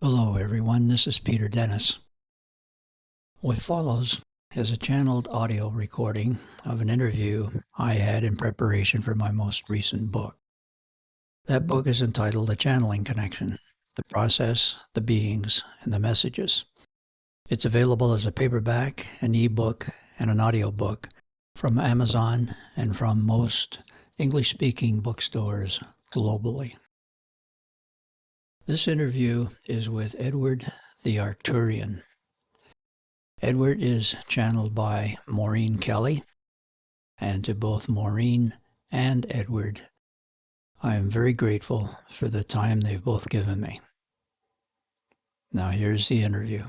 Hello everyone, this is Peter Dennis. What follows is a channeled audio recording of an interview I had in preparation for my most recent book. That book is entitled A Channeling Connection: The Process, the Beings, and the Messages. It's available as a paperback, an ebook, and an audiobook from Amazon and from most English-speaking bookstores globally. This interview is with Edward The Arcturian. Edward is channeled by Maureen Kelly, and to both Maureen and Edward, I am very grateful for the time they've both given me. Now here's the interview.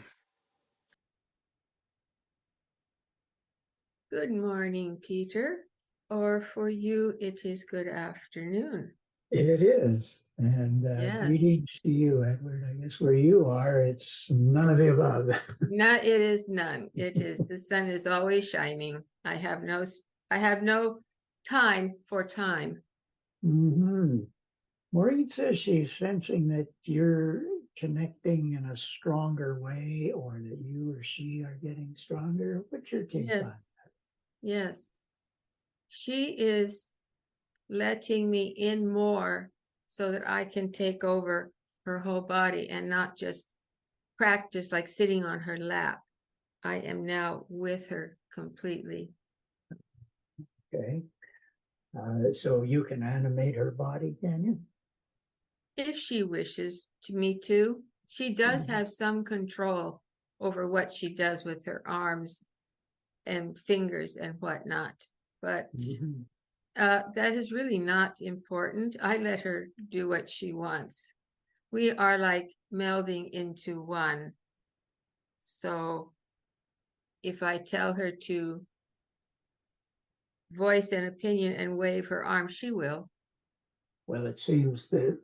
Good morning, Peter, or for you, it is good afternoon. It is. And Yes. greetings to you, Edward. I guess where you are, it's none of the above. It is none. It is, the sun is always shining. I have no time for time. Mm-hmm. Maureen says she's sensing that you're connecting in a stronger way, or that you or she are getting stronger. What's your take on that? Yes. She is letting me in more so that I can take over her whole body and not just practice like sitting on her lap. I am now with her completely. Okay. So you can animate her body, can you? If she wishes me to. She does Mhm. have some control over what she does with her arms and fingers and whatnot, but Mhm. that is really not important. I let her do what she wants. We are like melding into one. So if I tell her to voice an opinion and wave her arm, she will. Well, it seems that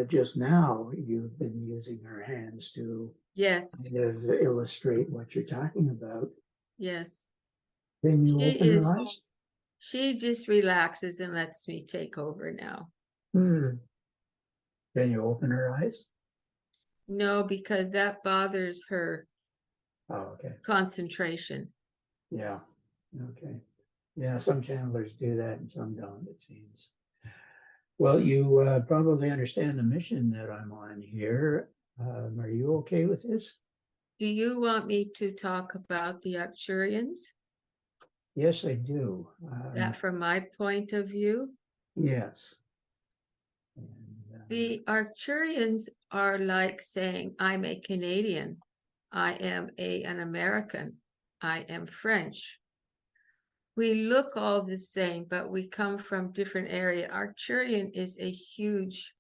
just now you've been using her hands to Yes, kind of illustrate what you're talking about. yes. Can you open her eyes? She just relaxes and lets me take over now. Can you open her eyes? No, because that bothers her Oh, okay. concentration. Yeah. Okay. Yeah, some channelers do that and some don't, it seems. Well, you probably understand the mission that I'm on here. Are you okay with this? Do you want me to talk about the Arcturians? Yes, I do. That from my point of view? Yes. And, The Arcturians are like saying, I'm a Canadian, I am an American, I am French. We look all the same, but we come from different area. Arcturian is a huge,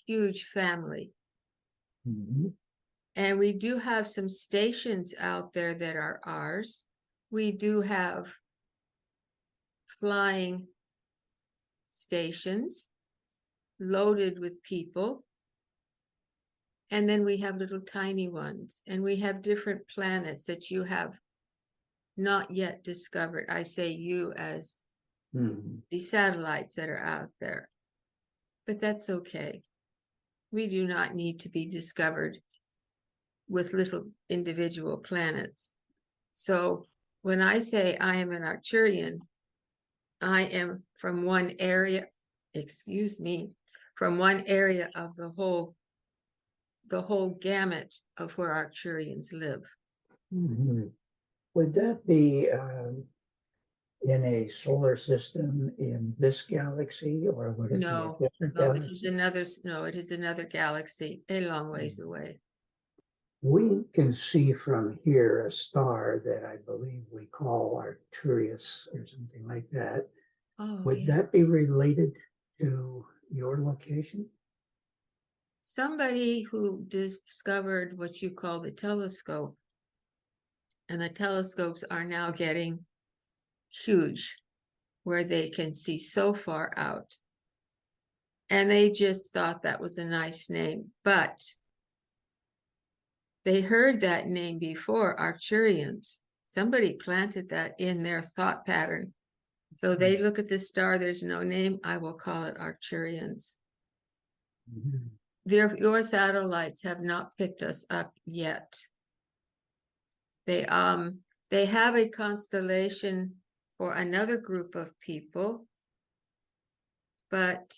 huge family. mhm. And we do have some stations out there that are ours. We do have flying stations loaded with people. And then we have little tiny ones. And we have different planets that you have not yet discovered. I say you as the satellites that are out there. But that's okay. We do not need to be discovered with little individual planets. So when I say I am an Arcturian, I am from one area, from one area of the whole gamut of where Arcturians live. Mhm. Would that be in a solar system in this galaxy, or would it be a No, different no, it is galaxy? it is another galaxy, a long ways away. We can see from here a star that I believe we call Arcturus or something like that. Oh, Would yeah. that be related to your location? Somebody who discovered what you call the telescope, and the telescopes are now getting huge, where they can see so far out. And they just thought that was a nice name, but they heard that name before, Arcturians. Somebody planted that in their thought pattern. So they look at the star, there's no name, I will call it Arcturians. Mhm. your satellites have not picked us up yet. They have a constellation for another group of people, but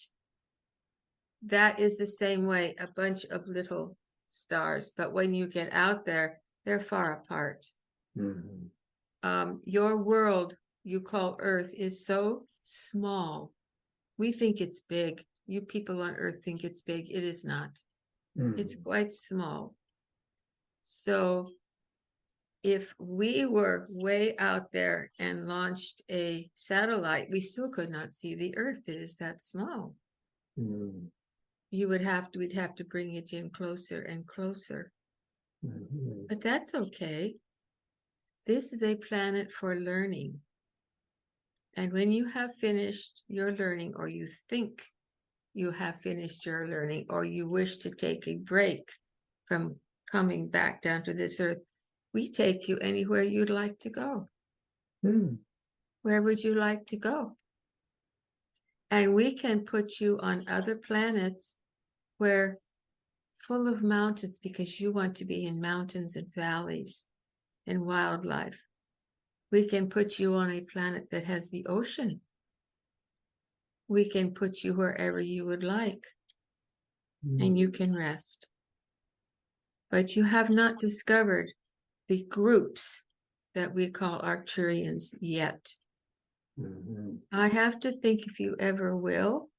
that is the same way, a bunch of little stars. But when you get out there, they're far apart. Your world, you call Earth, is so small. We think it's big. You people on Earth think it's big. It is not. It's quite small. So if we were way out there and launched a satellite, we still could not see the Earth. It is that small. We'd have to bring it in closer and closer. But that's okay. This is a planet for learning. And when you have finished your learning, or you think you have finished your learning, or you wish to take a break from coming back down to this earth, we take you anywhere you'd like to go. Where would you like to go? And we can put you on other planets where full of mountains, because you want to be in mountains and valleys and wildlife. We can put you on a planet that has the ocean. We can put you wherever you would like, and you can rest. But you have not discovered the groups that we call Arcturians yet. I have to think if you ever will.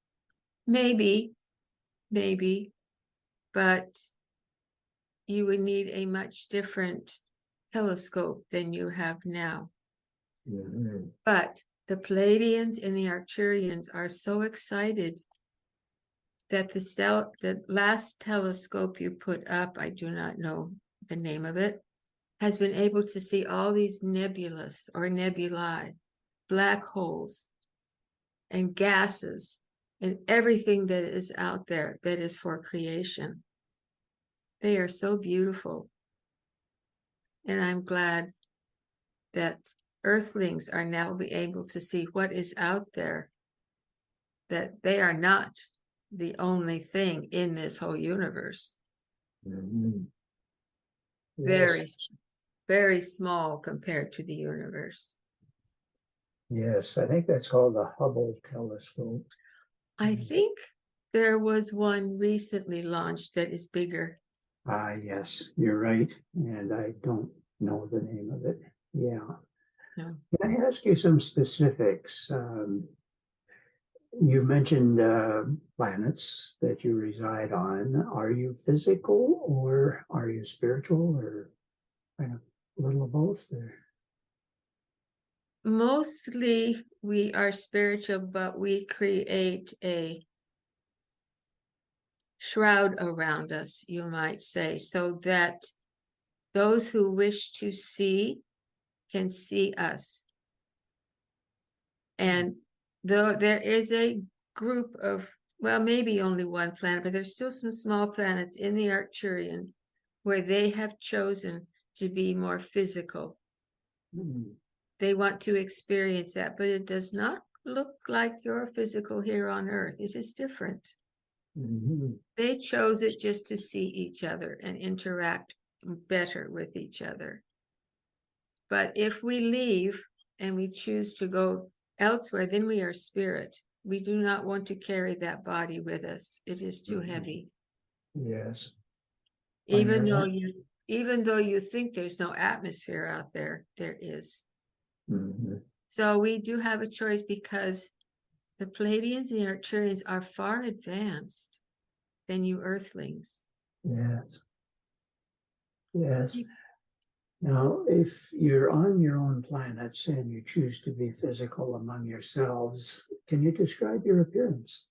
Maybe, but you would need a much different telescope than you have now. But the Pleiadians and the Arcturians are so excited that the last telescope you put up, I do not know the name of it, has been able to see all these nebulas or nebulae, black holes and gases and everything that is out there that is for creation. They are so beautiful. And I'm glad that Earthlings are now be able to see what is out there, that they are not the only thing in this whole universe. Very, very small compared to the universe. Yes, I think that's called the Hubble telescope. I think there was one recently launched that is bigger. Yes, you're right. And I don't know the name of it. Yeah. No. Can I ask you some specifics? You mentioned planets that you reside on. Are you physical or are you spiritual, or kind of a little of both? Or? Mostly we are spiritual, but we create a shroud around us, you might say, so that those who wish to see can see us. And though there is a group of, well, maybe only one planet, but there's still some small planets in the Arcturian where they have chosen to be more physical. They want to experience that, but it does not look like your physical here on Earth. It is different. They chose it just to see each other and interact better with each other. But if we leave and we choose to go elsewhere, then we are spirit. We do not want to carry that body with us. It is too heavy. Yes. Even though you think there's no atmosphere out there, there is. So we do have a choice, because the Pleiadians and the Arcturians are far advanced than you Earthlings. Yes. Yes. Now, if you're on your own planets and you choose to be physical among yourselves, can you describe your appearance?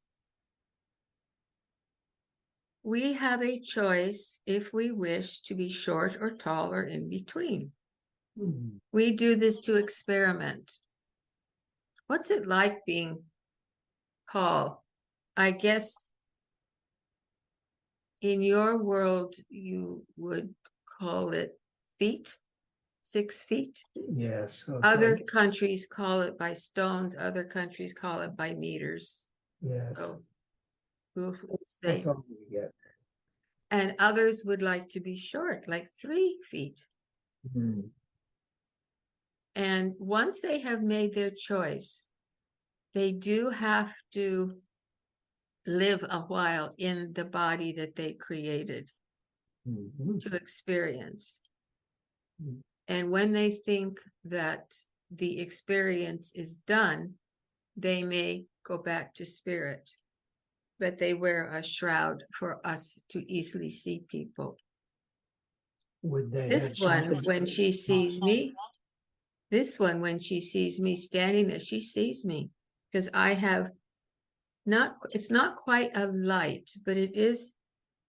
We have a choice if we wish to be short or tall or in between. We do this to experiment. What's it like being tall? I guess in your world, you would call it feet, 6 feet. Yes. Okay. Other countries call it by stones. Other countries call it by meters. Yes. So we'll say that's all we get. And others would like to be short, like 3 feet. Mhm. And once they have made their choice, they do have to live a while in the body that they created Mhm. to experience. Mm. And when they think that the experience is done, they may go back to spirit, but they wear a shroud for us to easily see people. Would they This have one, something? when she sees me, when she sees me standing there, she sees me because I have it's not quite a light, but it is,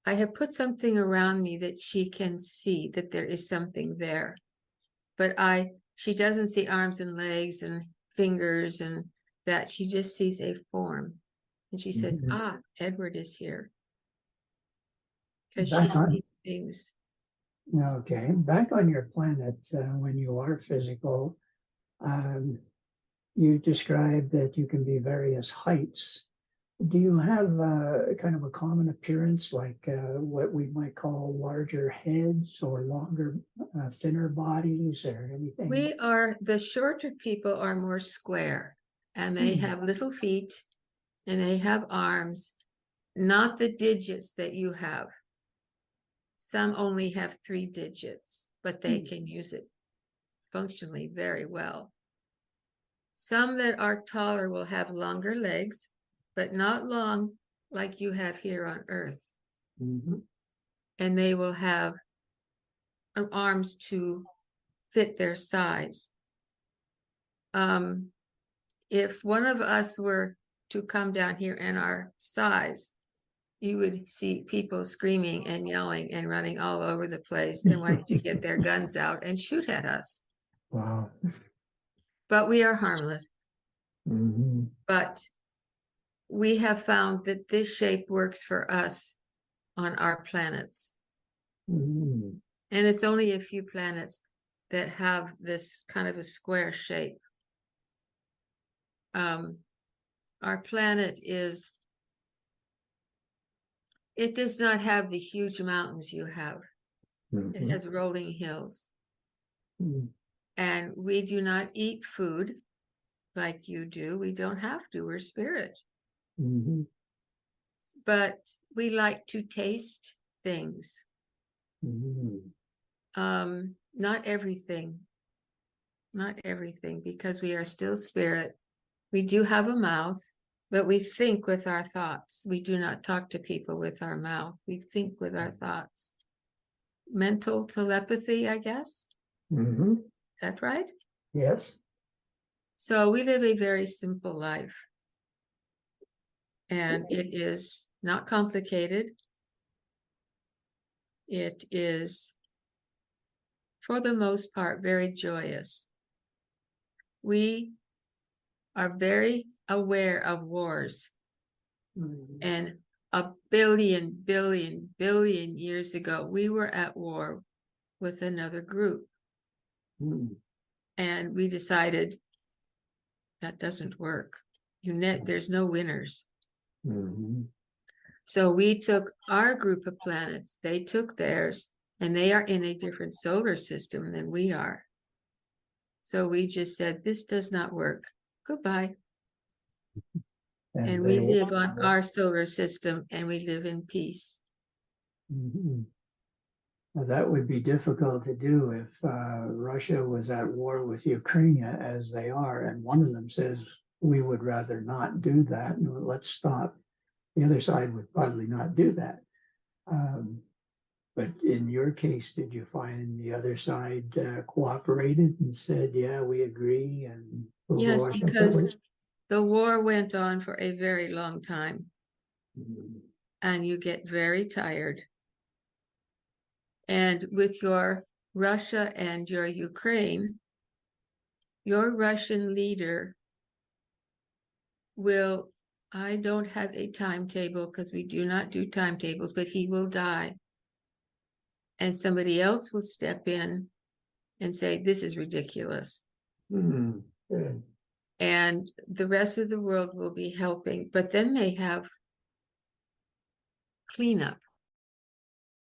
I have put something around me that she can see that there is something there. But she doesn't see arms and legs and fingers and that, she just sees a form. And she says, Mhm. ah, Edward is here. Because she Back on, sees things. okay, back on your planet, when you are physical, you described that you can be various heights. Do you have kind of a common appearance, like what we might call larger heads or longer, thinner bodies or anything? The shorter people are more square and they have little feet and they have arms, not the digits that you have. Some only have 3 digits, but they can use it functionally very well. Some that are taller will have longer legs, but not long like you have here on Earth. Mhm. And they will have arms to fit their size. If one of us were to come down here in our size, you would see people screaming and yelling and running all over the place and wanting to get their guns out and shoot at us. Wow. But we are harmless. Mhm. But we have found that this shape works for us on our planets. Mhm. And it's only a few planets that have this kind of a square shape. Our planet it does not have the huge mountains you have. It Mhm. has rolling hills. Mhm. And we do not eat food like you do. We don't have to. We're spirit. Mhm. But we like to taste things. Mhm. Not everything. Not everything, because we are still spirit. We do have a mouth, but we think with our thoughts. We do not talk to people with our mouth. We think with our thoughts. Mental telepathy, I guess. Mhm. Is that right? Yes. So we live a very simple life. And it is not complicated. It is, for the most part, very joyous. We are very aware of wars. Mhm. And a billion years ago, we were at war with another group. Mhm. And we decided that doesn't work. There's no winners. Mhm. So we took our group of planets, they took theirs, and they are in a different solar system than we are. So we just said, this does not work. Goodbye. And we live on our solar system and we live in peace. Mhm. Now, that would be difficult to do if Russia was at war with Ukraine as they are, and one of them says, we would rather not do that, and let's stop. The other side would probably not do that. But in your case, did you find the other side cooperated and said, yeah, we agree, and we'll go Yes, on because the war went on for a very long time Mhm. and you get very tired. And with your Russia and your Ukraine, your Russian leader I don't have a timetable because we do not do timetables, but he will die. And somebody else will step in and say, this is ridiculous. Mhm. Good. And the rest of the world will be helping. But then they have cleanup.